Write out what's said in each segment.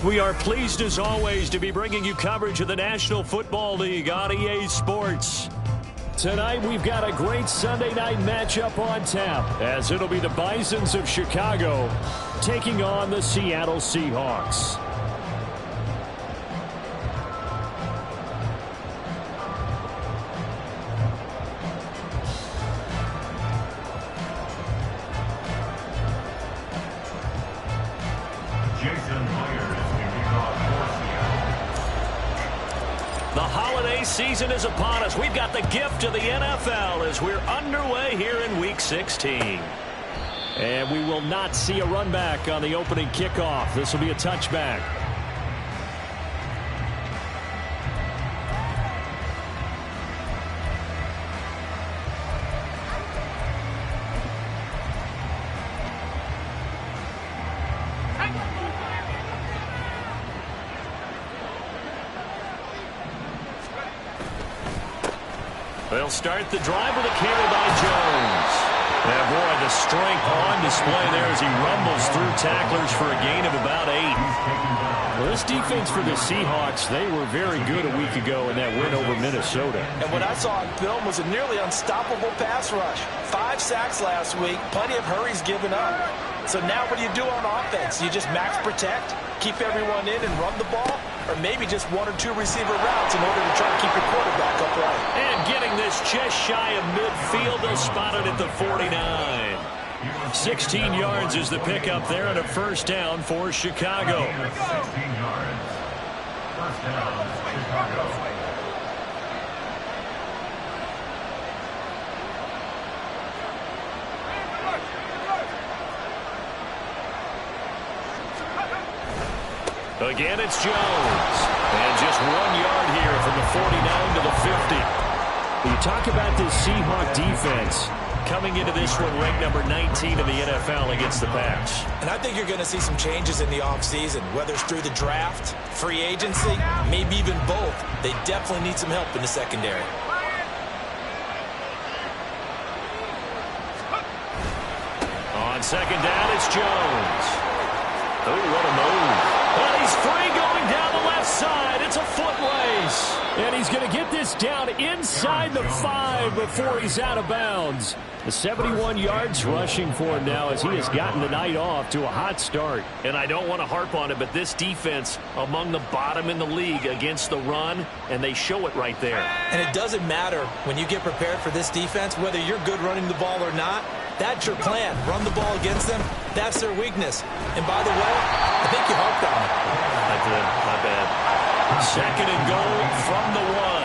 We are pleased as always to be bringing you coverage of the National Football League on EA Sports. Tonight we've got a great Sunday night matchup on tap, as it'll be the Bisons of Chicago taking on the Seattle Seahawks. The holiday season is upon us. We've got the gift of the NFL as we're underway here in Week 16. And we will not see a run back on the opening kickoff. This will be a touchback. They'll start the drive with a carry by Jones. And boy, the strength on display there as he rumbles through tacklers for a gain of about 8. Well, this defense for the Seahawks, they were very good a week ago in that win over Minnesota. And what I saw on film was a nearly unstoppable pass rush. 5 sacks last week, plenty of hurries given up. So now what do you do on offense? You just max protect, keep everyone in and run the ball? Or maybe just 1 or 2 receiver routes in order to try to keep your quarterback upright. And getting this just shy of midfield, they'll spot it at the 49. 16 yards is the pickup there and a first down for Chicago. 16 yards. First down, Chicago. Again, it's Jones. And just 1 yard here from the 49 to the 50. You talk about this Seahawk defense coming into this one ranked number 19 in the NFL against the pass. And I think you're going to see some changes in the offseason, whether it's through the draft, free agency, maybe even both. They definitely need some help in the secondary. On second down, it's Jones. Oh, what a move. And he's free going down the left side. It's a foot race. And he's going to get this down inside the 5 before he's out of bounds. The 71 yards rushing for him now as he has gotten the night off to a hot start. And I don't want to harp on it, but this defense among the bottom in the league against the run, and they show it right there. And it doesn't matter when you get prepared for this defense, whether you're good running the ball or not. That's your plan. Run the ball against them. That's their weakness. And by the way, I think you harped on it. I did. My bad. Second and goal from the 1.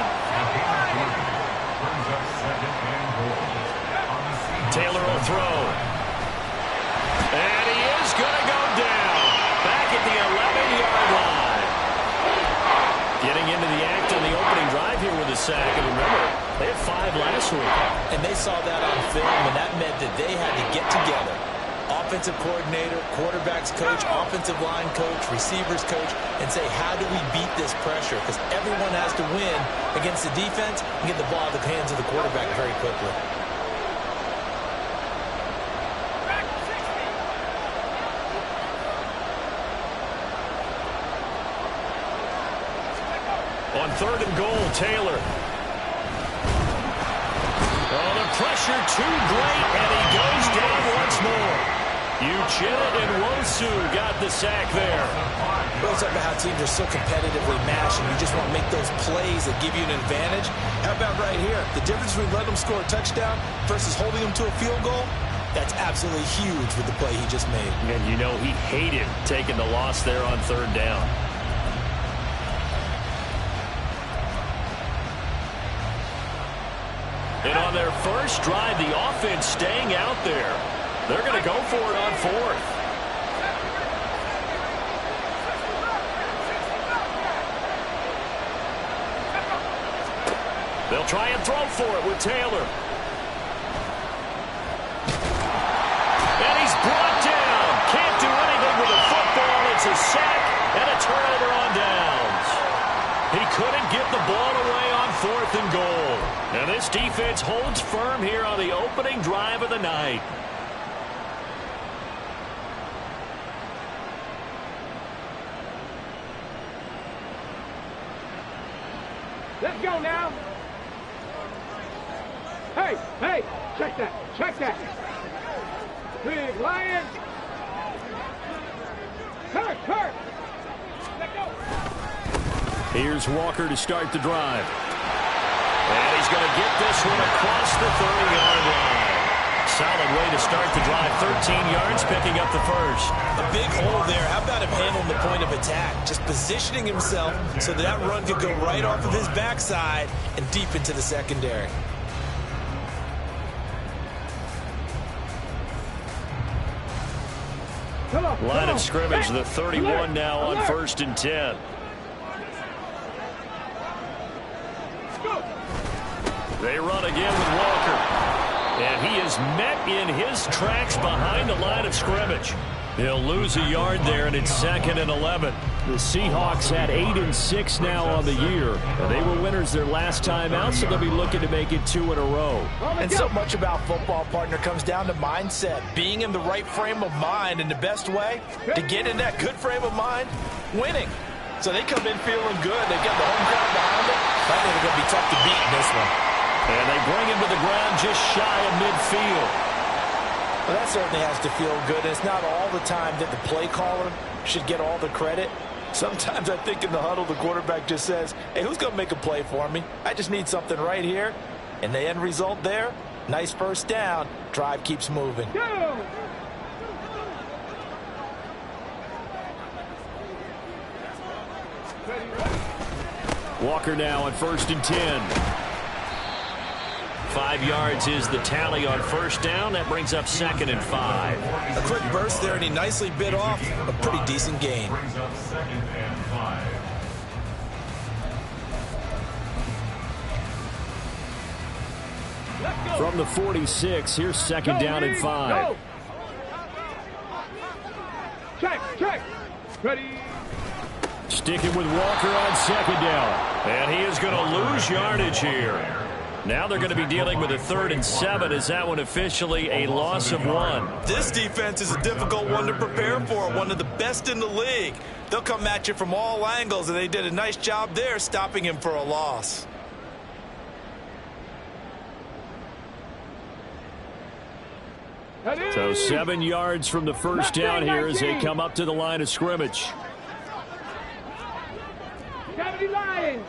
Taylor will throw. And he is going to go down. Back at the 11-yard line. Getting into the act on the opening drive here with a sack. And remember, they had 5 last week. And they saw that on film, and that meant that they had to get together. Offensive coordinator, quarterbacks coach, offensive line coach, receivers coach, and say, how do we beat this pressure? Because everyone has to win against the defense and get the ball out of the hands of the quarterback very quickly. On third and goal, Taylor. Oh, the pressure too great, and he goes down once more. Uchenna and Wosu got the sack there. We'll talk about how teams are so competitively matched, and you just want to make those plays that give you an advantage. How about right here? The difference between letting them score a touchdown versus holding them to a field goal, that's absolutely huge with the play he just made. And you know he hated taking the loss there on third down. And on their first drive, the offense staying out there. They're going to go for it on 4th. They'll try and throw for it with Taylor. And he's brought down. Can't do anything with the football. It's a sack and a turnover on downs. He couldn't get the ball away on 4th and goal. And this defense holds firm here on the opening drive of the night. Let's go now. Hey, hey, check that, check that. Big Lion. Kurt, Kurt. Let go. Here's Walker to start the drive. And he's going to get this one across the 30-yard line. Solid way to start the drive. 13 yards, picking up the first. A big hole there. How about him handling the point of attack? Just positioning himself so that run could go right off of his backside and deep into the secondary. Line of scrimmage, the 31 now on 1st and 10. They run again with Walker. And he is met in his tracks behind the line of scrimmage. He'll lose a yard there, and it's 2nd and 11. The Seahawks had 8-6 now on the year. They were winners their last time out, so they'll be looking to make it 2 in a row. And so much about football, partner, comes down to mindset. Being in the right frame of mind, and the best way to get in that good frame of mind, winning. So they come in feeling good. They got the home crowd behind them. I think they're going to be tough to beat in this one. And they bring him to the ground just shy of midfield. Well, that certainly has to feel good. And it's not all the time that the play caller should get all the credit. Sometimes I think in the huddle, the quarterback just says, hey, who's going to make a play for me? I just need something right here. And the end result there, nice first down. Drive keeps moving. Walker now on 1st and 10. 5 yards is the tally on first down. That brings up 2nd and 5. A quick burst there, and he nicely bit off a pretty decent gain. Brings up 2nd and 5. From the 46, here's 2nd down and 5. Check, check. Ready. Sticking with Walker on 2nd down. And he is going to lose yardage here. Now they're going to be dealing with a 3rd and 7. Is that one officially a loss of 1? This defense is a difficult one to prepare for. One of the best in the league. They'll come at you from all angles, and they did a nice job there stopping him for a loss. So 7 yards from the first down here as they come up to the line of scrimmage. 70 Lions.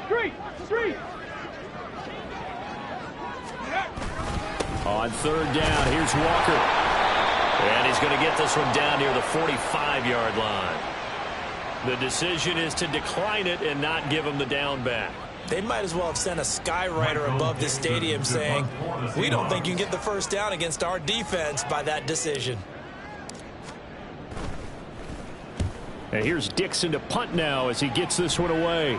Street, street. On 3rd down, here's Walker. And he's going to get this one down near the 45-yard line. The decision is to decline it and not give him the down back. They might as well have sent a skywriter above the stadium saying, we don't think you can get the first down against our defense by that decision. And here's Dixon to punt now as he gets this one away.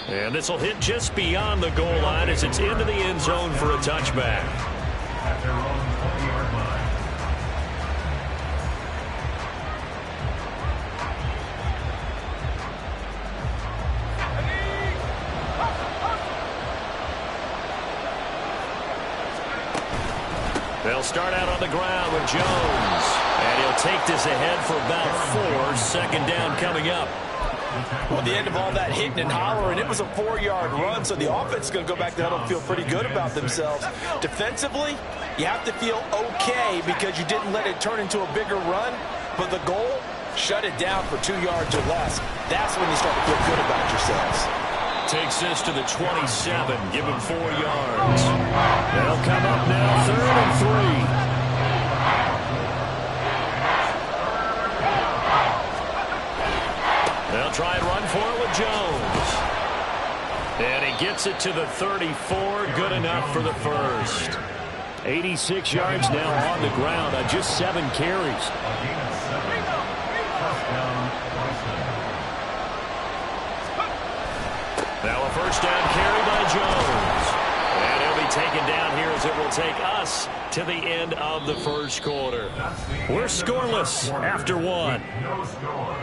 And this will hit just beyond the goal line as it's into the end zone for a touchback. At their own 20-yard line. They'll start out on the ground with Jones. And he'll take this ahead for about 4. 2nd down coming up. Well, at the end of all that hitting and hollering, it was a 4-yard run, so the offense is going to go back to the huddle and feel pretty good about themselves. Defensively, you have to feel okay because you didn't let it turn into a bigger run, but the goal, shut it down for 2 yards or less. That's when you start to feel good about yourselves. Takes this to the 27, give him 4 yards. They'll come up now, 3rd and 3. They'll try and run for it with Jones. And he gets it to the 34. Good enough for the first. 86 yards now on the ground on just 7 carries. Now a first down carry by Jones. And he'll be taken down here as it will take us to the end of the first quarter. We're scoreless after 1. No score.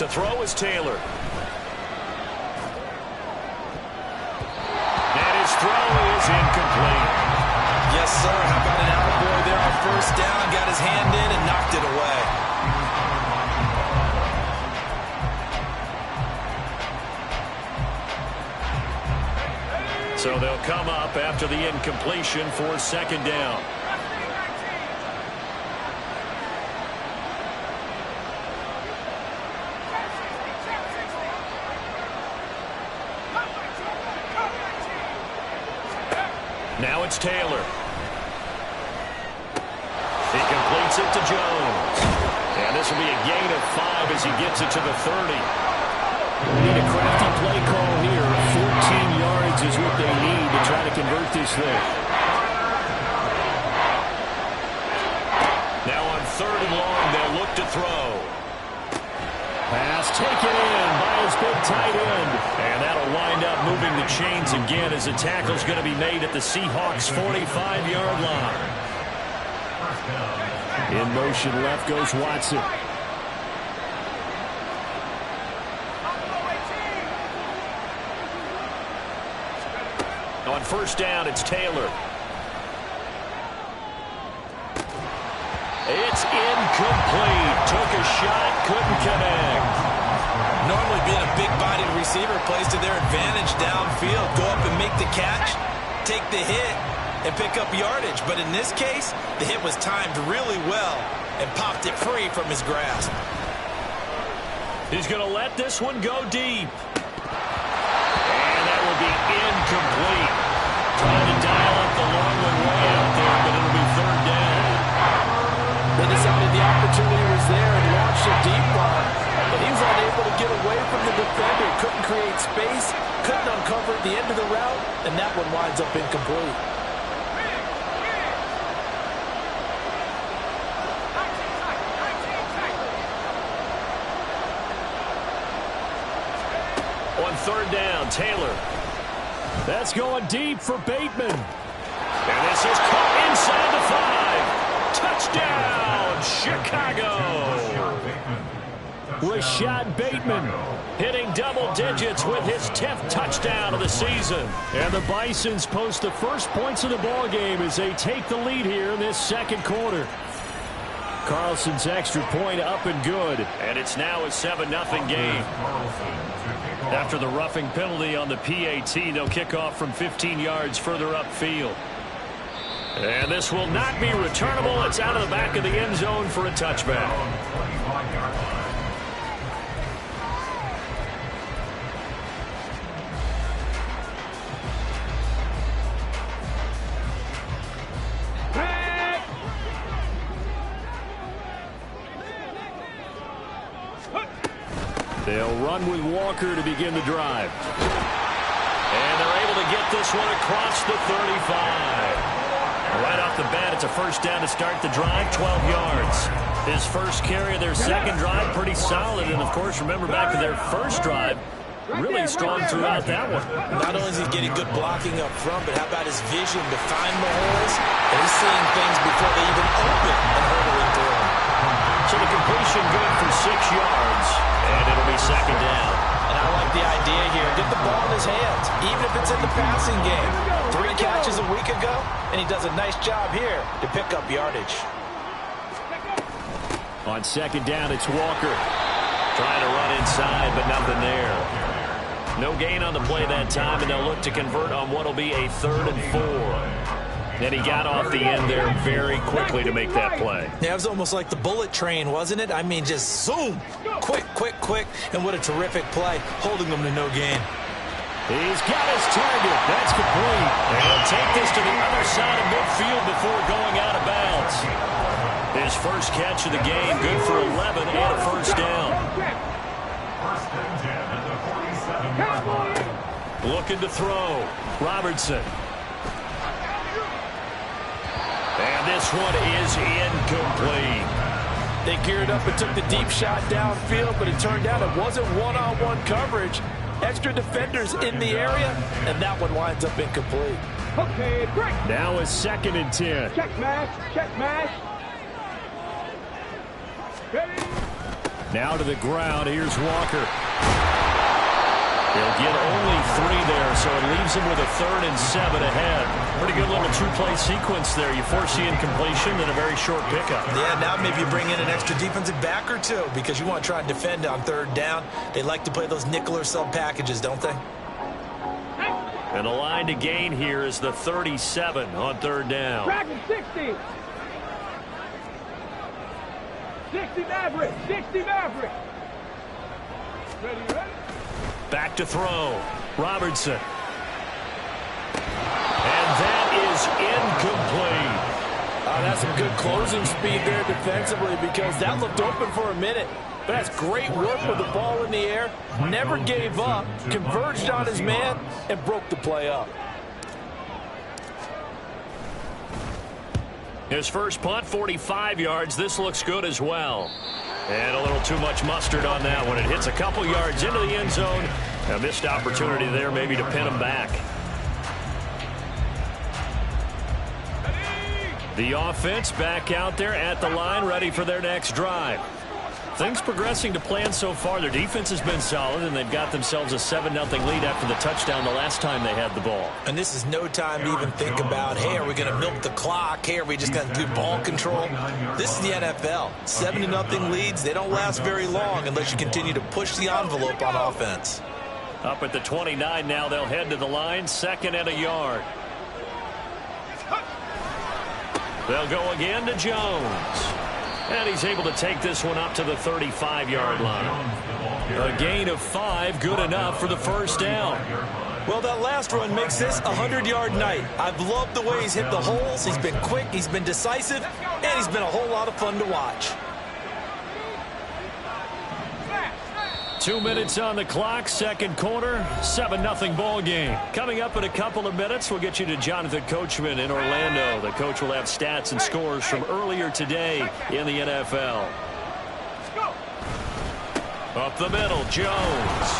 To throw is Taylor. And his throw is incomplete. Yes, sir. How about an attaboy there on first down? Got his hand in and knocked it away. So they'll come up after the incompletion for second down. Now it's Taylor. He completes it to Jones. And this will be a gain of 5 as he gets it to the 30. Need a crafty play call here. 14 yards is what they need to try to convert this thing. Now on 3rd and long, they'll look to throw. Pass taken in by his big tight end. And that'll wind up moving the chains again as the tackle's going to be made at the Seahawks' 45-yard line. In motion, left goes Watson. On first down, it's Taylor. It's incomplete. Took a shot, couldn't connect. Normally being a big-bodied receiver plays to their advantage downfield. Go up and make the catch, take the hit, and pick up yardage. But in this case, the hit was timed really well and popped it free from his grasp. He's going to let this one go deep. And that will be incomplete. Trying to dial up the long one way out there, but it'll be 3rd down. They decided the opportunity was there and launched a deep one. But he was unable to get away from the defender. Couldn't create space, couldn't uncover the end of the route, and that one winds up incomplete. On 3rd down, Taylor. That's going deep for Bateman. And this is caught inside the 5. Touchdown, Chicago. Rashad Bateman hitting double digits with his 10th touchdown of the season. And the Bisons post the first points of the ball game as they take the lead here in this second quarter. Carlson's extra point up and good. And it's now a 7-0 game. After the roughing penalty on the PAT, they'll kick off from 15 yards further upfield. And this will not be returnable. It's out of the back of the end zone for a touchback. They'll run with Walker to begin the drive. And they're able to get this one across the 35. Right off the bat, it's a first down to start the drive, 12 yards. His first carry of their second drive, pretty solid. And, of course, remember back to their first drive, really strong throughout that one. Not only is he getting good blocking up front, but how about his vision to find the holes? And he's seeing things before they even open and hurdling through them. So the completion good for 6 yards, and it'll be second down. And I like the idea here. Get the ball in his hands, even if it's in the passing game. 3 catches a week ago, and he does a nice job here to pick up yardage. On second down, it's Walker. Trying to run inside, but nothing there. No gain on the play that time, and they'll look to convert on what will be a 3rd and 4. And he got off the end there very quickly to make that play. Yeah, it was almost like the bullet train, wasn't it? I mean, just zoom. Quick, quick, quick. And what a terrific play, holding them to no gain. He's got his target. That's complete. And he'll take this to the other side of midfield before going out of bounds. His first catch of the game, good for 11 and a first down. Looking to throw. Robertson. And this one is incomplete. They geared up and took the deep shot downfield, but it turned out it wasn't one-on-one coverage. Extra defenders in the area, and that one winds up incomplete. Okay, great. Now a 2nd and 10. Check mash, check mash. Ready? Now to the ground. Here's Walker. He'll get only 3 there, so it leaves him with a 3rd and 7 ahead. Pretty good little 2-play sequence there. You force the incompletion, then a very short pickup. Yeah, now maybe you bring in an extra defensive back or 2 because you want to try and defend on 3rd down. They like to play those nickel or sub packages, don't they? And the line to gain here is the 37 on 3rd down. Dragonz 60. 60 Maverick. 60 Maverick. Ready? Back to throw. Robertson. And that is incomplete. That's some good closing speed there defensively because that looked open for a minute. But that's great work with the ball in the air. Never gave up, converged on his man, and broke the play up. His first punt, 45 yards. This looks good as well. And a little too much mustard on that one. It hits a couple yards into the end zone. A missed opportunity there maybe to pin him back. The offense back out there at the line, ready for their next drive. Things progressing to plan so far. Their defense has been solid, and they've got themselves a 7-0 lead after the touchdown the last time they had the ball. And this is no time to even think about, hey, are we going to milk the clock? Hey, are we just going to do ball control? This is the NFL. 7-0 leads, they don't last very long unless you continue to push the envelope on offense. Up at the 29 now, they'll head to the line, 2nd and a yard. They'll go again to Jones. And he's able to take this one up to the 35-yard line. A gain of 5, good enough for the first down. Well, that last run makes this a 100-yard night. I've loved the way he's hit the holes. He's been quick, he's been decisive, and he's been a whole lot of fun to watch. 2 minutes on the clock, second quarter, 7-0 ball game. Coming up in a couple of minutes, we'll get you to Jonathan Coachman in Orlando. The coach will have stats and scores from earlier today in the NFL. Up the middle, Jones.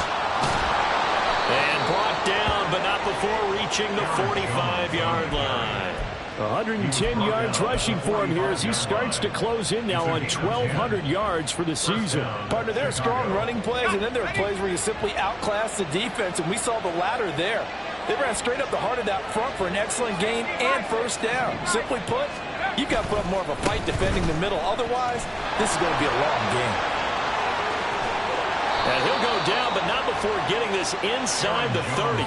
And brought down, but not before reaching the 45-yard line. 110 yards rushing for him here as he starts to close in now on 1,200 yards for the season. Partner, there are strong running plays, and then there are plays where you simply outclass the defense, and we saw the latter there. They ran straight up the heart of that front for an excellent gain and first down. Simply put, you've got to put up more of a fight defending the middle. Otherwise, this is going to be a long game. And he'll go down, but not before getting this inside the 30.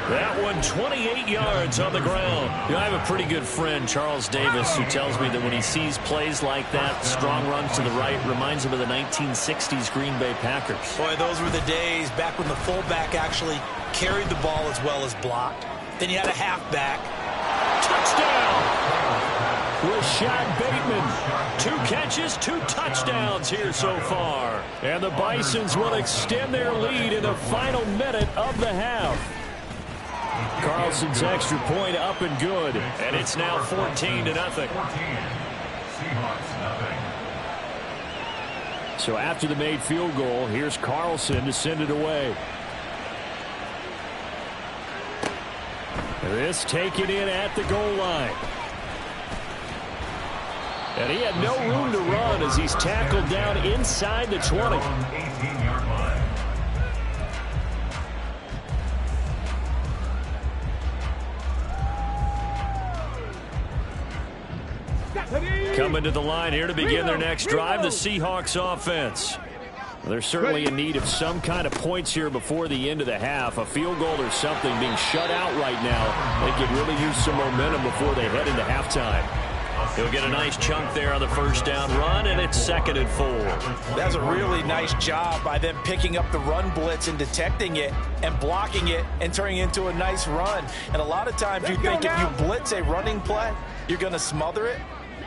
That one 28 yards on the ground. You know, I have a pretty good friend, Charles Davis, who tells me that when he sees plays like that, strong runs to the right, reminds him of the 1960s Green Bay Packers. Boy, those were the days back when the fullback actually carried the ball as well as blocked. Then you had a halfback. Touchdown! Rashad Bateman. 2 catches, 2 touchdowns here so far. And the Bisons will extend their lead in the final minute of the half. Carlson's extra point up and good. And it's now 14-0. So after the made field goal, here's Carlson to send it away. This taken in at the goal line. And he had no room to run as he's tackled down inside the 20. 18-yard line. Coming to the line here to begin their next drive, the Seahawks offense. They're certainly in need of some kind of points here before the end of the half. A field goal or something being shut out right now. They could really use some momentum before they head into halftime. He'll get a nice chunk there on the first down run, and it's 2nd and 4. That's a really nice job by them picking up the run blitz and detecting it and blocking it and turning it into a nice run. And a lot of times you think if you blitz a running play, you're going to smother it.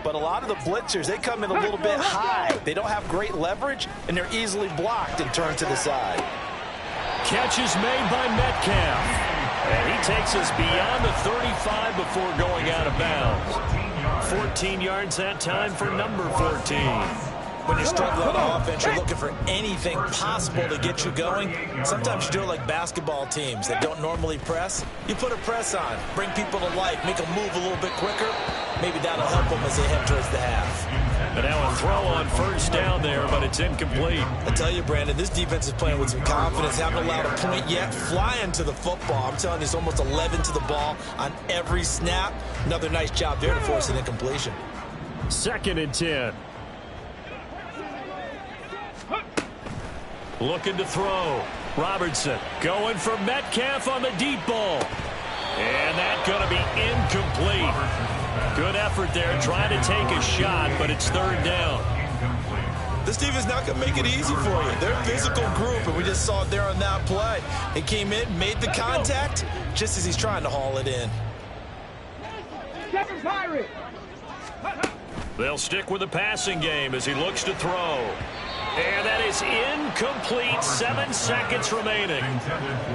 But a lot of the blitzers, they come in a little bit high. They don't have great leverage, and they're easily blocked and turned to the side. Catch is made by Metcalf. And he takes us beyond the 35 before going out of bounds. 14 yards that time for number 14. When you're struggling on offense, you're looking for anything possible to get you going. Sometimes you do it like basketball teams that don't normally press. You put a press on, bring people to life, make them move a little bit quicker. Maybe that'll help them as they head towards the half. And now a throw on first down there, but it's incomplete. I tell you, Brandon, this defense is playing with some confidence. Haven't allowed a point yet. Flying to the football. I'm telling you, it's almost 11 to the ball on every snap. Another nice job there to force an incompletion. 2nd and 10. Looking to throw. Robertson going for Metcalf on the deep ball. And that's going to be incomplete. Good effort there, trying to take a shot, but it's 3rd down. This defense not going to make it easy for you. They're a physical group, and we just saw it there on that play. He came in, made the contact, just as he's trying to haul it in. They'll stick with the passing game as he looks to throw. And that is incomplete. 7 seconds remaining.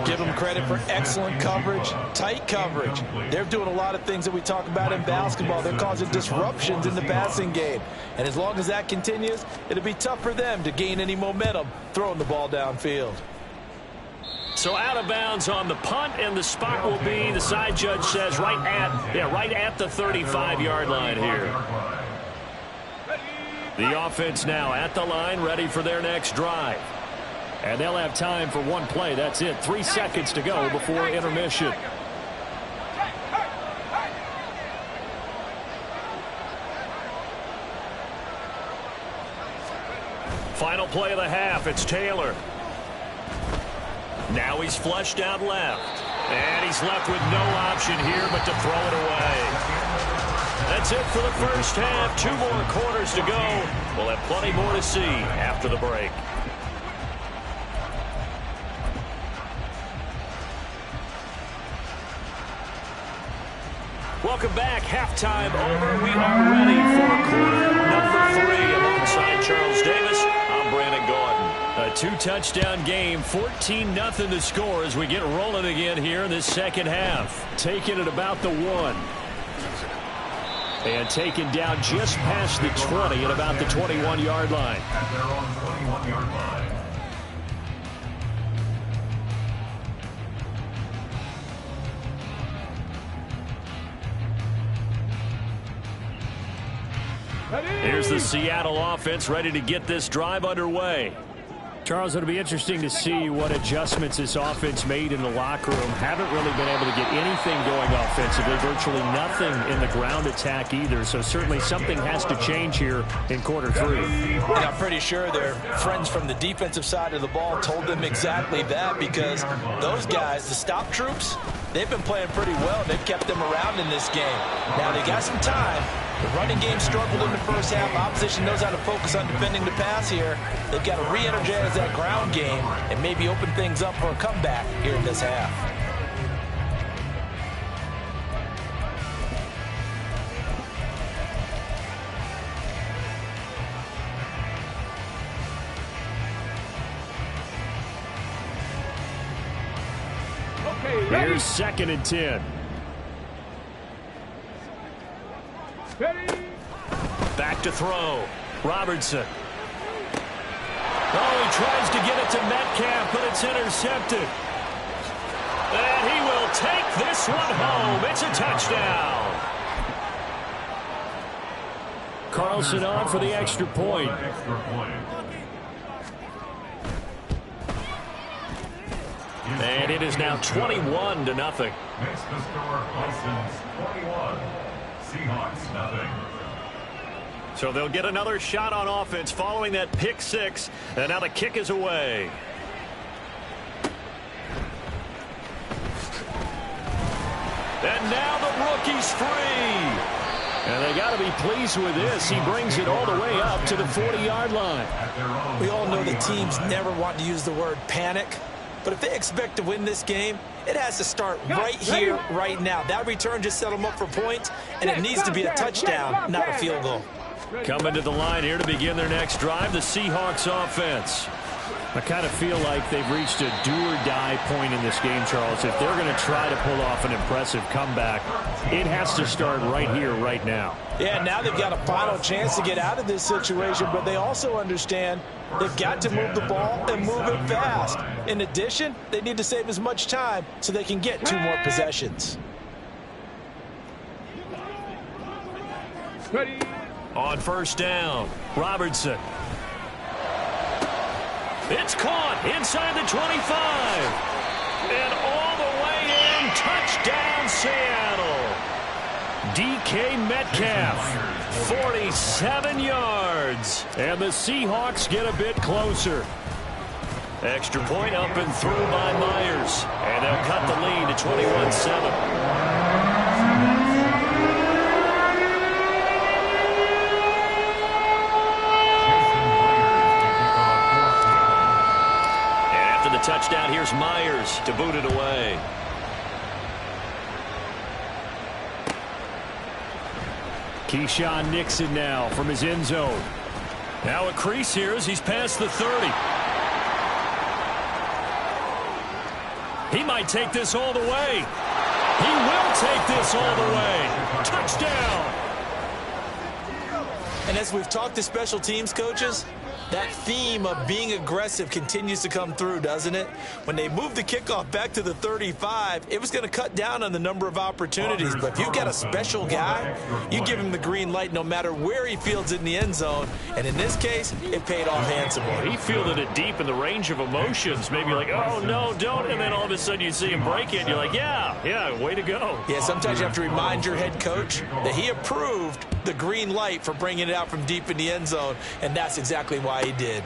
Give them credit for excellent coverage, tight coverage. They're doing a lot of things that we talk about in basketball. They're causing disruptions in the passing game. And as long as that continues, it'll be tough for them to gain any momentum throwing the ball downfield. So out of bounds on the punt, and the spot will be, the side judge says, right at the 35-yard line here. The offense now at the line, ready for their next drive. And they'll have time for one play. That's it. 3 seconds to go before intermission. Final play of the half. It's Taylor. Now he's flushed out left. And he's left with no option here but to throw it away. That's it for the first half. 2 more quarters to go. We'll have plenty more to see after the break. Welcome back. Halftime over. We are ready for quarter number 3. Alongside Charles Davis, I'm Brandon Gordon. A 2-touchdown game, 14-0 to score as we get rolling again here in this second half. Taking it about the 1. And taken down just past the 20 at about the 21-yard line. At their own 21-yard line. Here's the Seattle offense ready to get this drive underway. Charles, it'll be interesting to see what adjustments this offense made in the locker room. Haven't really been able to get anything going offensively. Virtually nothing in the ground attack either. So certainly something has to change here in quarter 3. And I'm pretty sure their friends from the defensive side of the ball told them exactly that, because those guys, the stop troops, they've been playing pretty well. They've kept them around in this game. Now they got some time. The running game struggled in the first half. Opposition knows how to focus on defending the pass here. They've got to re-energize that ground game and maybe open things up for a comeback here in this half. Here's 2nd and 10. Back to throw. Robertson. Oh, he tries to get it to Metcalf, but it's intercepted. And he will take this one home. It's a touchdown. Carlson on for the extra point. And it is now 21-0. Makes the score Boston's 21. Seahawks nothing. So they'll get another shot on offense following that pick 6. And now the kick is away. And now the rookie's free. And they got to be pleased with this. He brings it all the way up to the 40-yard line. We all know the teams never want to use the word panic. But if they expect to win this game, it has to start right here, right now. That return just set them up for points, and it needs to be a touchdown, not a field goal. Coming to the line here to begin their next drive, the Seahawks offense. I kind of feel like they've reached a do-or-die point in this game, Charles. If they're going to try to pull off an impressive comeback, it has to start right here, right now. Yeah, now they've got a final chance to get out of this situation, but they also understand they've got to move the ball and move it fast. In addition, they need to save as much time so they can get 2 more possessions. On first down, Robertson. It's caught inside the 25. And all the way in, touchdown Seattle. DK Metcalf, 47 yards. And the Seahawks get a bit closer. Extra point up and through by Myers. And they'll cut the lead to 21-7. Touchdown, here's Myers to boot it away. Keyshawn Nixon now from his end zone. Now a crease here as he's past the 30. He might take this all the way. He will take this all the way. Touchdown. And as we've talked to special teams coaches, that theme of being aggressive continues to come through, doesn't it? When they moved the kickoff back to the 35, it was going to cut down on the number of opportunities. But if you've got a special guy, you give him the green light no matter where he fields it in the end zone. And in this case, it paid off handsomely. He fielded it deep in the range of emotions. Maybe like, oh, no, don't. And then all of a sudden you see him break it. And you're like, yeah, way to go. Yeah, sometimes you have to remind your head coach that he approved the green light for bringing it out from deep in the end zone. And that's exactly why he did.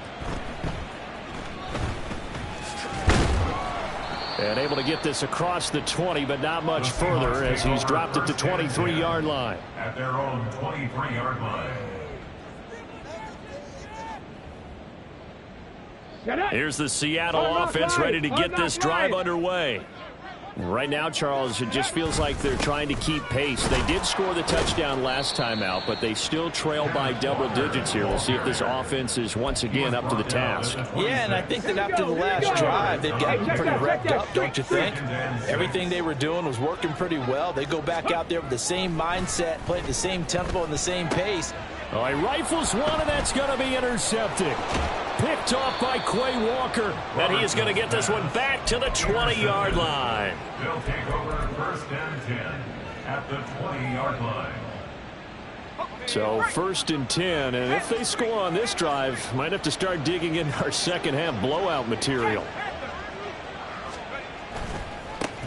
And able to get this across the 20, but not much further as he's dropped it to 23-yard line. At their own 23-yard line. Here's the Seattle offense ready to get this drive underway. Right now, Charles, it just feels like they're trying to keep pace. They did score the touchdown last time out, but they still trail by double digits here. We'll see if this offense is once again up to the task. Yeah, and I think that after the last drive, they've gotten pretty revved up, don't you think? Everything they were doing was working pretty well. They go back out there with the same mindset, play at the same tempo and the same pace. All right, rifles one, and that's going to be intercepted. Picked off by Quay Walker. And he is going to get this one back to the 20-yard line. They'll take over first and 10 at the 20-yard line. So first and 10, and if they score on this drive, might have to start digging in our second half blowout material.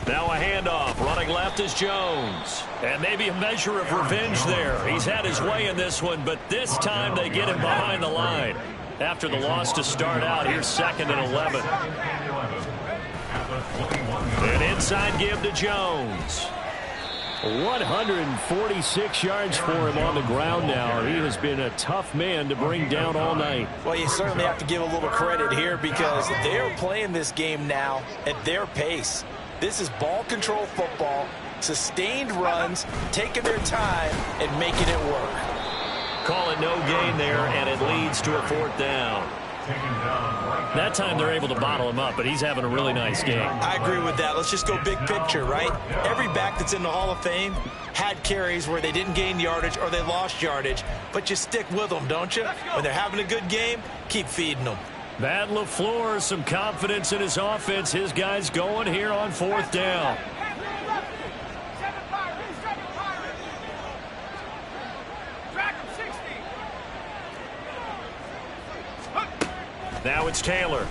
Now a handoff. Running left is Jones. And maybe a measure of revenge there. He's had his way in this one, but this time they get him behind the line. After the loss to start out, here's 2nd and 11. An inside give to Jones. 146 yards for him on the ground now. He has been a tough man to bring down all night. Well, you certainly have to give a little credit here because they're playing this game now at their pace. This is ball control football, sustained runs, taking their time and making it work. Call it no gain there, and it leads to a 4th down. That time they're able to bottle him up, but he's having a really nice game. I agree with that. Let's just go big picture, right? Every back that's in the Hall of Fame had carries where they didn't gain yardage or they lost yardage, but you stick with them, don't you? When they're having a good game, keep feeding them. Matt LaFleur, some confidence in his offense. His guys going here on 4th down. Now it's Taylor.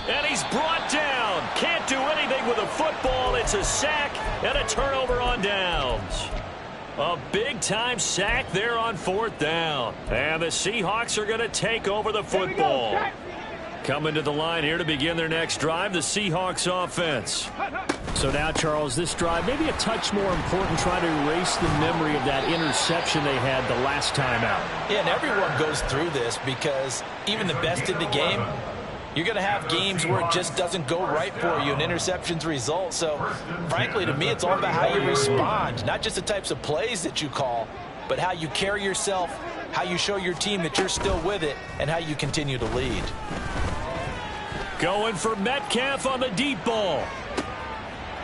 And he's brought down. Can't do anything with a football. It's a sack and a turnover on downs. A big-time sack there on 4th down. And the Seahawks are going to take over the football. Coming to the line here to begin their next drive, the Seahawks offense. So now, Charles, this drive maybe a touch more important, trying to erase the memory of that interception they had the last time out. Yeah, and everyone goes through this because even the best in the game, you're going to have games where it just doesn't go right for you and interceptions result. So, frankly, to me, it's all about how you respond, not just the types of plays that you call, but how you carry yourself, how you show your team that you're still with it, and how you continue to lead. Going for Metcalf on the deep ball.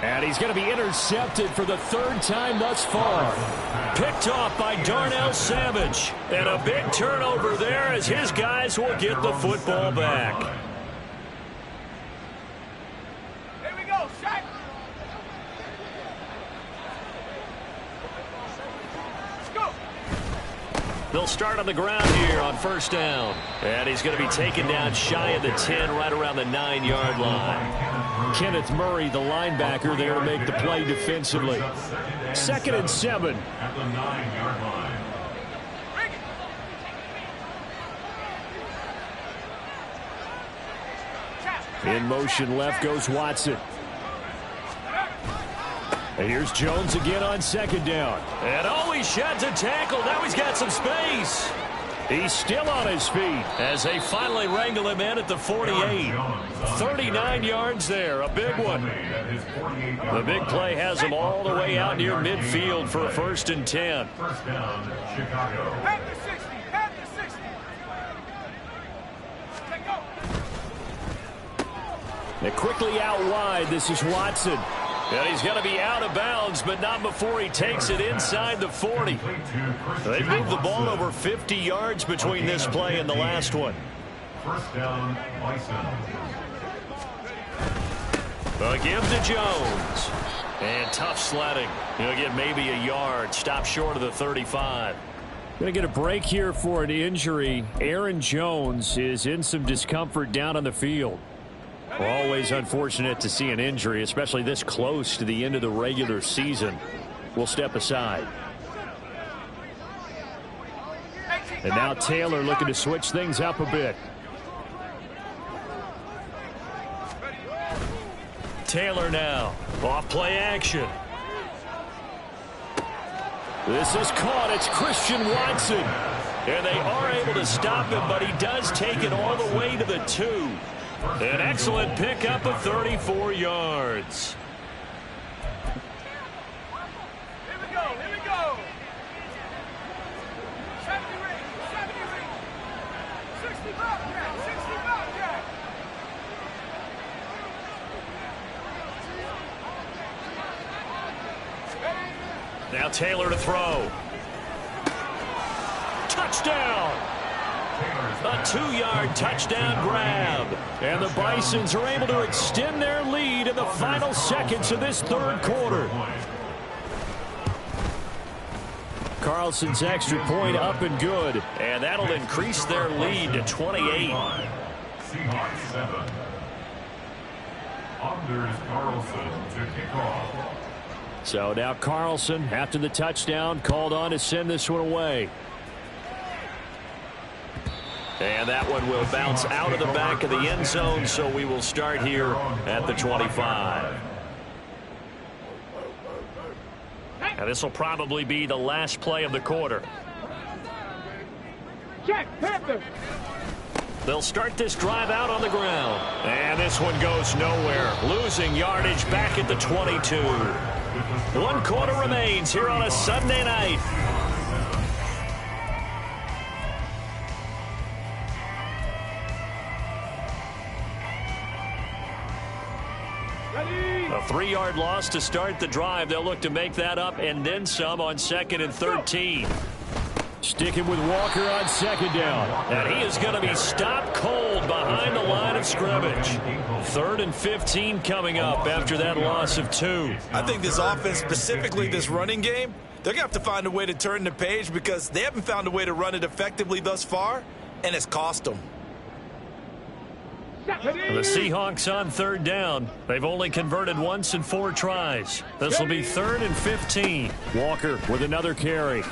And he's going to be intercepted for the 3rd time thus far. Picked off by Darnell Savage. And a big turnover there as his guys will get the football back. Here we go, Shaq. Let's go. They'll start on the ground here on first down. And he's going to be taken down shy of the 10, right around the 9-yard line. Kenneth Murray, the linebacker, there to make the play defensively. 2nd and 7. At the 9-yard line. In motion left goes Watson. And here's Jones again on 2nd down. And he sheds a tackle. Now he's got some space. He's still on his feet as they finally wrangle him in at the 48. 39 yards there, a big one. The big play has him all the way out near midfield for a 1st and 10. First down, Chicago. They're quickly out wide. This is Watson. And he's going to be out of bounds, but not before he takes it inside the 40. They've moved the ball over 50 yards between this play and the last one. First down, Bison. Give to Jones. And tough sledding. He'll get maybe a yard. Stop short of the 35. Going to get a break here for an injury. Aaron Jones is in some discomfort down on the field. We're always unfortunate to see an injury, especially this close to the end of the regular season. We'll step aside. And now Taylor looking to switch things up a bit. Taylor now. Off play action. This is caught. It's Christian Watson. And they are able to stop him, but he does take it all the way to the 2. An excellent pickup of 34 yards. Here we go. 70 ring. 60 Bobcat. Now Taylor to throw. Touchdown. A 2-yard touchdown grab. And the Bisons are able to extend their lead in the final seconds of this 3rd quarter. Carlson's extra point up and good. And that'll increase their lead to 28. Seahawks 7. Anders Carlson to kick off. So now Carlson, after the touchdown, called on to send this one away. And that one will bounce out of the back of the end zone, so we will start here at the 25. And this will probably be the last play of the quarter. Check, Panther. They'll start this drive out on the ground. And this one goes nowhere. Losing yardage back at the 22. 1 quarter remains here on a Sunday night. A 3-yard loss to start the drive. They'll look to make that up and then some on 2nd and 13. Sticking with Walker on 2nd down. And he is going to be stopped cold behind the line of scrimmage. 3rd and 15 coming up after that loss of 2. I think this offense, specifically this running game, they're going to have to find a way to turn the page because they haven't found a way to run it effectively thus far, and it's cost them. The Seahawks on 3rd down. They've only converted once in 4 tries. This will be 3rd and 15. Walker with another carry.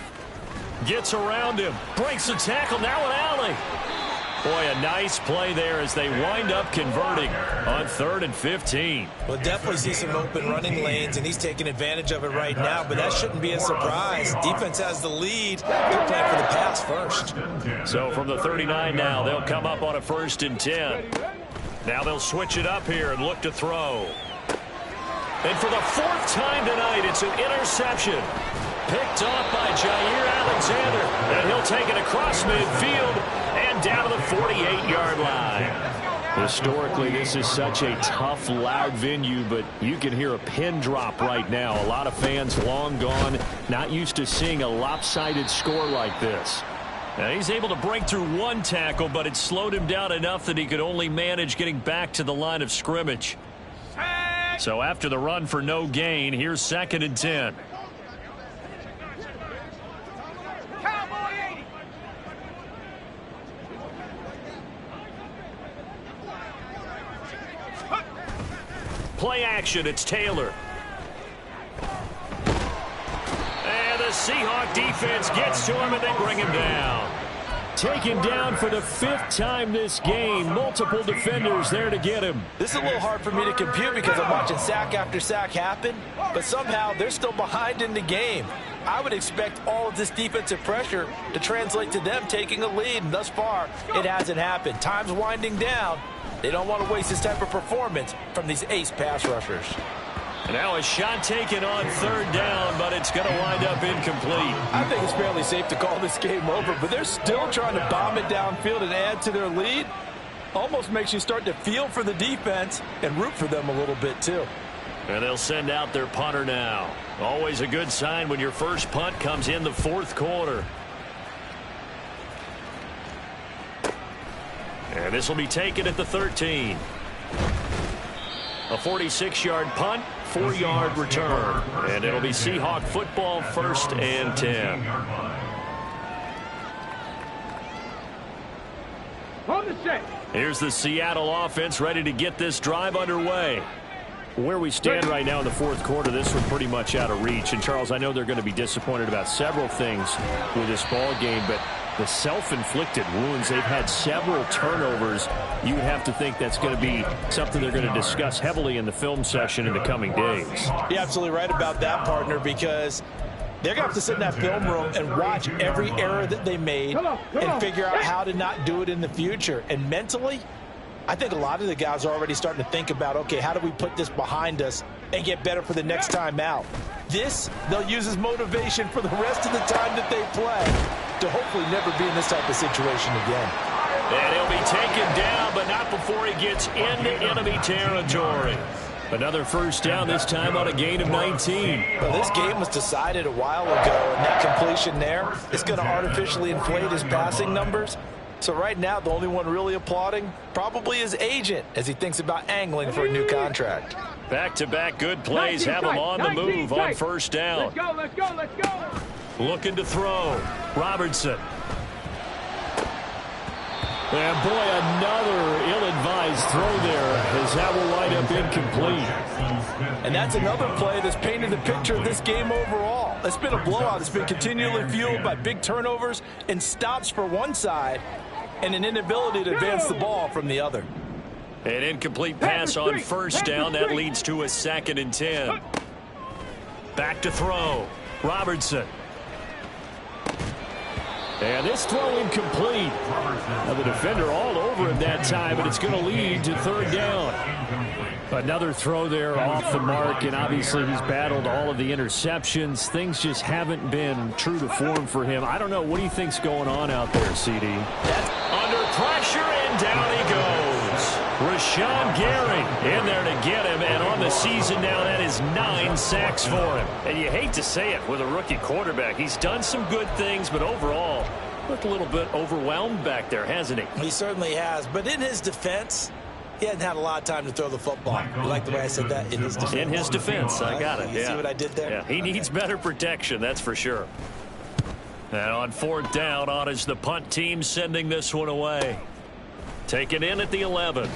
Gets around him. Breaks the tackle. Now an alley. Boy, a nice play there as they wind up converting on 3rd and 15. We'll definitely see some open running lanes, and he's taking advantage of it right now, but that shouldn't be a surprise. Defense has the lead. They're playing for the pass first. So from the 39 now, they'll come up on a 1st and 10. Now they'll switch it up here and look to throw. And for the 4th time tonight, it's an interception. Picked off by Jair Alexander. And he'll take it across midfield and down to the 48-yard line. Historically, this is such a tough, loud venue, but you can hear a pin drop right now. A lot of fans long gone, not used to seeing a lopsided score like this. Now he's able to break through 1 tackle, but it slowed him down enough that he could only manage getting back to the line of scrimmage. So after the run for no gain, here's 2nd and 10. Play action. It's Taylor. And the Seahawk defense gets to him, and they bring him down. Taken down for the 5th time this game. Multiple defenders there to get him. This is a little hard for me to compute because I'm watching sack after sack happen, but somehow they're still behind in the game. I would expect all of this defensive pressure to translate to them taking a lead, and thus far, it hasn't happened. Time's winding down. They don't want to waste this type of performance from these ace pass rushers. And now a shot taken on 3rd down, but it's going to wind up incomplete. I think it's fairly safe to call this game over, but they're still trying to bomb it downfield and add to their lead. Almost makes you start to feel for the defense and root for them a little bit too. And they'll send out their punter now. Always a good sign when your first punt comes in the 4th quarter. And this will be taken at the 13. A 46-yard punt, 4-yard return. And it'll be Seahawk football, 1st and 10. Hold the set. Here's the Seattle offense ready to get this drive underway. Where we stand right now in the 4th quarter, this one pretty much out of reach. And, Charles, I know they're going to be disappointed about several things with this ball game, but the self-inflicted wounds, they've had several turnovers. You would have to think that's going to be something they're going to discuss heavily in the film session in the coming days. You're absolutely right about that, partner, because they're going to have to sit in that film room and watch every error that they made and figure out how to not do it in the future. And mentally, I think a lot of the guys are already starting to think about, okay, how do we put this behind us and get better for the next time out? This, they'll use as motivation for the rest of the time that they play to hopefully never be in this type of situation again. And he'll be taken down, but not before he gets into enemy territory. Another first down, this time on a gain of 19. Well, this game was decided a while ago, and that completion there is going to artificially inflate his passing numbers. So right now, the only one really applauding probably his agent as he thinks about angling for a new contract. Back-to-back good plays have him on the move on first down. Let's go, let's go, let's go. Looking to throw. Robertson. And boy, another ill-advised throw there as that will wind up incomplete. And that's another play that's painted the picture of this game overall. It's been a blowout. It's been continually fueled by big turnovers and stops for one side and an inability to advance the ball from the other. An incomplete pass on first down. That leads to a 2nd and 10. Back to throw. Robertson. And this throw incomplete. Now the defender all over him that time, but it's going to lead to 3rd down. Another throw there off the mark, and obviously he's battled all of the interceptions. Things just haven't been true to form for him. I don't know. What do you think's going on out there, CD? That's under pressure, and down he goes. Rashawn Gary in there to get him, and on the season now, that is 9 sacks for him. And you hate to say it with a rookie quarterback. He's done some good things, but overall, looked a little bit overwhelmed back there, hasn't he? He certainly has, but in his defense, he hadn't had a lot of time to throw the football. You like the way I said that? In his defense. In his defense, I got it. You see what I did there? Yeah, he needs better protection, that's for sure. And on 4th down, on is the punt team sending this one away. Taken in at the 11.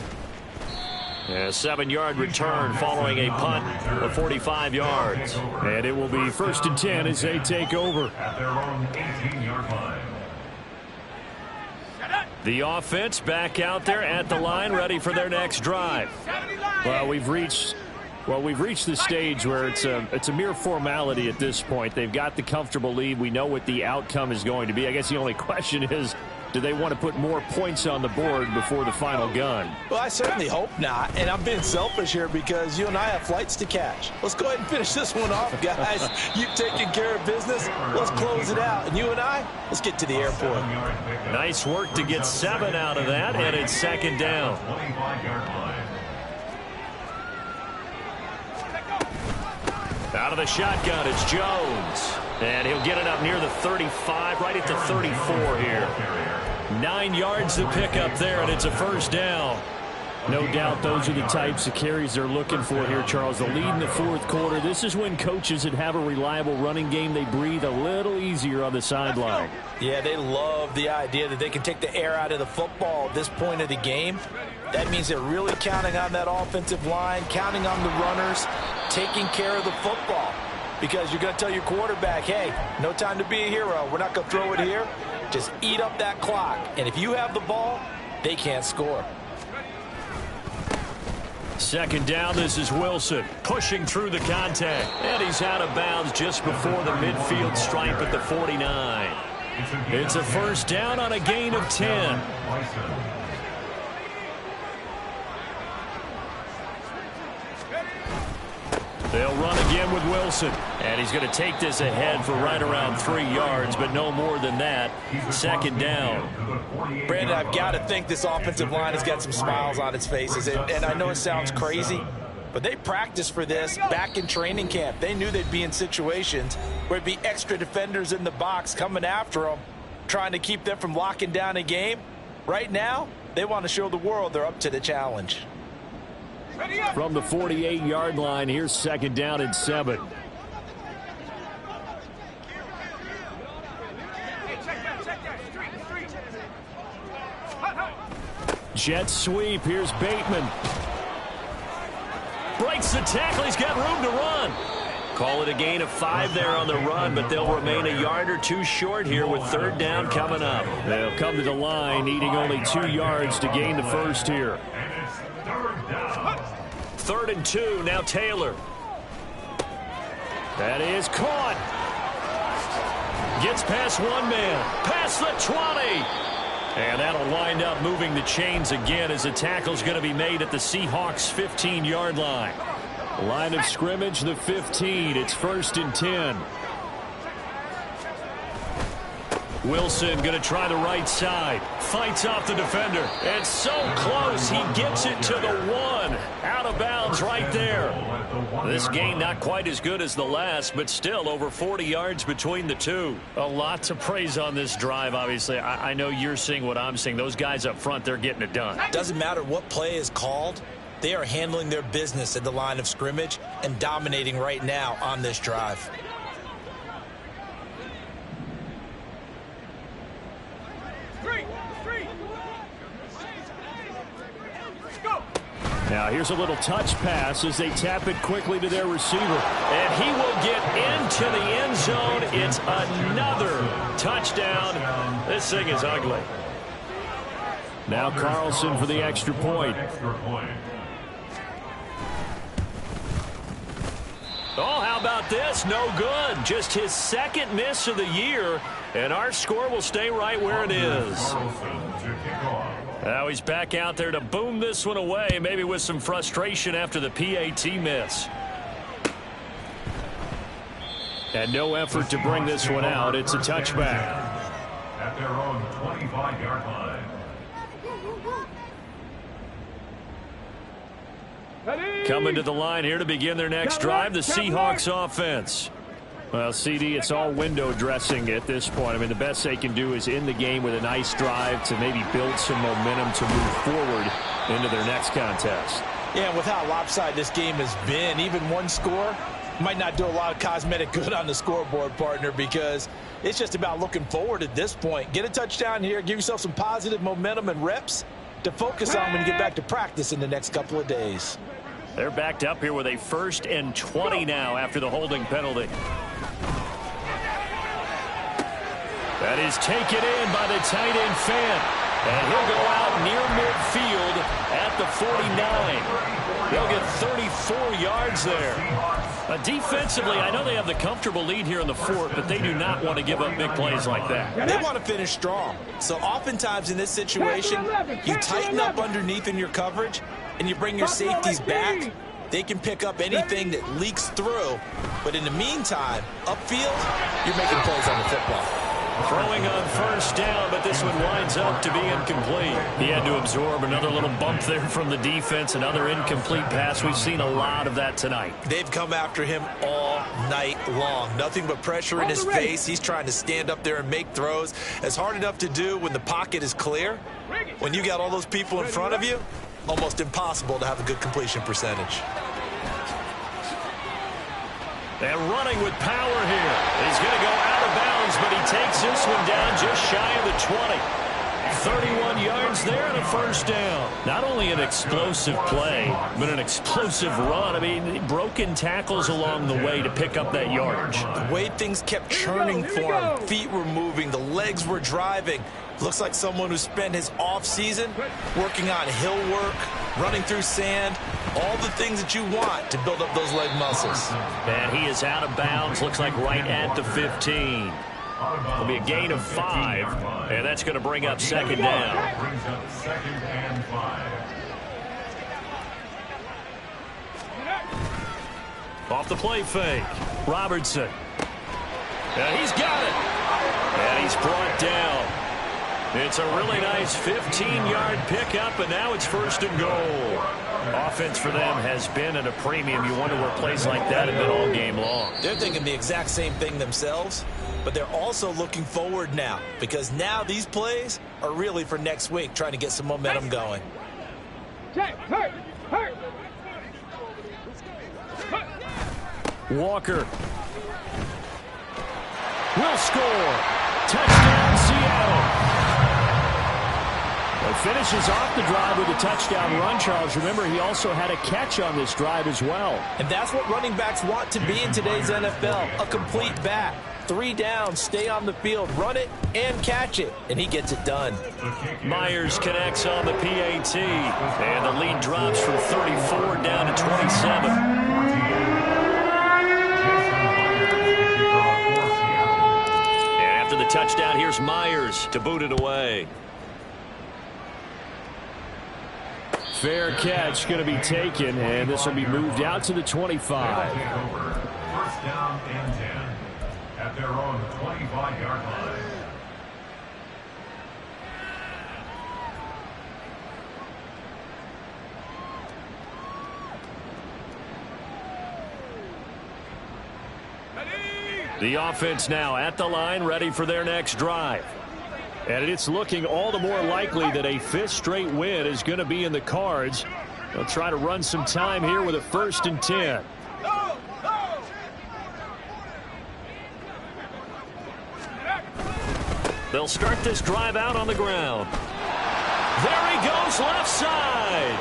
A 7-yard return following a punt of 45 yards. And it will be 1st and 10 as they take over. At their own 18-yard line. The offense back out there at the line, ready for their next drive. Well, we've reached the stage where it's a mere formality at this point. They've got the comfortable lead. We know what the outcome is going to be. I guess the only question is, do they want to put more points on the board before the final gun? Well, I certainly hope not. And I'm being selfish here because you and I have flights to catch. Let's go ahead and finish this one off, guys. You've taken care of business. Let's close it out. And you and I, let's get to the airport. Nice work to get 7 out of that, and it's 2nd down. Out of the shotgun, it's Jones. And he'll get it up near the 35, right at the 34 here. 9 yards to pick up there, and it's a first down. No doubt those are the types of carries they're looking for here, Charles. The lead in the fourth quarter. This is when coaches that have a reliable running game, they breathe a little easier on the sideline. Yeah, they love the idea that they can take the air out of the football at this point of the game. That means they're really counting on that offensive line, counting on the runners, taking care of the football. Because you're going to tell your quarterback, hey, no time to be a hero. We're not going to throw it here. Just eat up that clock. And if you have the ball, they can't score. Second down, this is Wilson pushing through the contact. And he's out of bounds just before the midfield stripe at the 49. It's a first down on a gain of 10. They'll run again with Wilson. And he's going to take this ahead for right around 3 yards, but no more than that. Second down. Brandon, I've got to think this offensive line has got some smiles on its faces. And I know it sounds crazy, but they practiced for this back in training camp. They knew they'd be in situations where it'd be extra defenders in the box coming after them, trying to keep them from locking down a game. Right now, they want to show the world they're up to the challenge. From the 48-yard line, here's second down and 7. Jet sweep. Here's Bateman. Breaks the tackle. He's got room to run. Call it a gain of 5 there on the run, but they'll remain a yard or two short here with third down coming up. They'll come to the line, needing only 2 yards to gain the first here. Third and 2, now Taylor. That is caught. Gets past one man, past the 20. And that'll wind up moving the chains again as the tackle's going to be made at the Seahawks' 15-yard line. Line of scrimmage, the 15. It's first and 10. Wilson going to try the right side. Fights off the defender. And so close, he gets it to the 1. Out of bounds right there. This gain not quite as good as the last, but still over 40 yards between the two. A lot to praise on this drive, obviously. I know you're seeing what I'm seeing. Those guys up front, they're getting it done. Doesn't matter what play is called. They are handling their business at the line of scrimmage and dominating right now on this drive. Now here's a little touch pass as they tap it quickly to their receiver. And he will get into the end zone. It's another touchdown. This thing is ugly. Now Carlson for the extra point. Oh, how about this? No good. Just his second miss of the year. And our score will stay right where it is. Now he's back out there to boom this one away, maybe with some frustration after the PAT miss. And no effort to bring this one out. It's a touchback. At their own 25-yard line. Coming to the line here to begin their next drive, the Seahawks offense. Well, CD, it's all window dressing at this point. I mean, the best they can do is end the game with a nice drive to maybe build some momentum to move forward into their next contest. Yeah, and with how lopsided this game has been, even one score might not do a lot of cosmetic good on the scoreboard, partner, because it's just about looking forward at this point. Get a touchdown here, give yourself some positive momentum and reps to focus on when you get back to practice in the next couple of days. They're backed up here with a 1st and 20 now after the holding penalty. That is taken in by the tight end Fant. And he'll go out near midfield at the 49. They'll get 34 yards there. Defensively, I know they have the comfortable lead here in the fourth, but they do not want to give up big plays like that. They want to finish strong. So oftentimes in this situation, you tighten up underneath in your coverage, and you bring your safeties back. They can pick up anything that leaks through. But in the meantime, upfield, you're making plays on the football. Throwing on first down, but this one winds up to be incomplete. He had to absorb another little bump there from the defense, another incomplete pass. We've seen a lot of that tonight. They've come after him all night long. Nothing but pressure in his face. He's trying to stand up there and make throws. It's hard enough to do when the pocket is clear. When you got all those people in front of you, almost impossible to have a good completion percentage. And running with power here. He's going to go out of bounds, but he takes this one down just shy of the 20. 31 yards there and a first down. Not only an explosive play, but an explosive run. I mean, broken tackles along the way to pick up that yardage. The way things kept churning for him, feet were moving, the legs were driving. Looks like someone who spent his off-season working on hill work, running through sand, all the things that you want to build up those leg muscles. And he is out of bounds, looks like right at the 15. It'll be a gain of 5, and that's going to bring up second down. Brings up 2nd and 5. Off the play fake, Robertson. And he's got it. And he's brought down. It's a really nice 15-yard pickup, and now it's 1st and goal. Offense for them has been at a premium. You wonder where plays like that have been all game long. They're thinking the exact same thing themselves, but they're also looking forward now, because now these plays are really for next week, trying to get some momentum going. Walker will score. Touchdown, Seattle. It finishes off the drive with a touchdown run, Charles. Remember, he also had a catch on this drive as well. And that's what running backs want to be in today's NFL, a complete back. 3 downs, stay on the field, run it, and catch it. And he gets it done. Myers connects on the PAT. And the lead drops from 34 down to 27. And after the touchdown, here's Myers to boot it away. Fair catch going to be taken, and this will be moved out to the 25. Take over. 1st down and 10 at their own 25-yard line. The offense now at the line, ready for their next drive. And it's looking all the more likely that a 5th straight win is going to be in the cards. They'll try to run some time here with a 1st and 10. They'll start this drive out on the ground. There he goes, left side.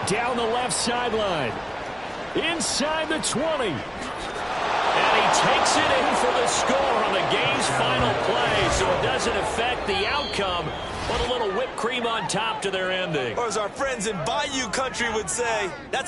Down the left sideline. Inside the 20. And he takes it in for the score on the game's final play, so it doesn't affect the outcome, but a little whipped cream on top to their ending. Or as our friends in Bayou Country would say, that's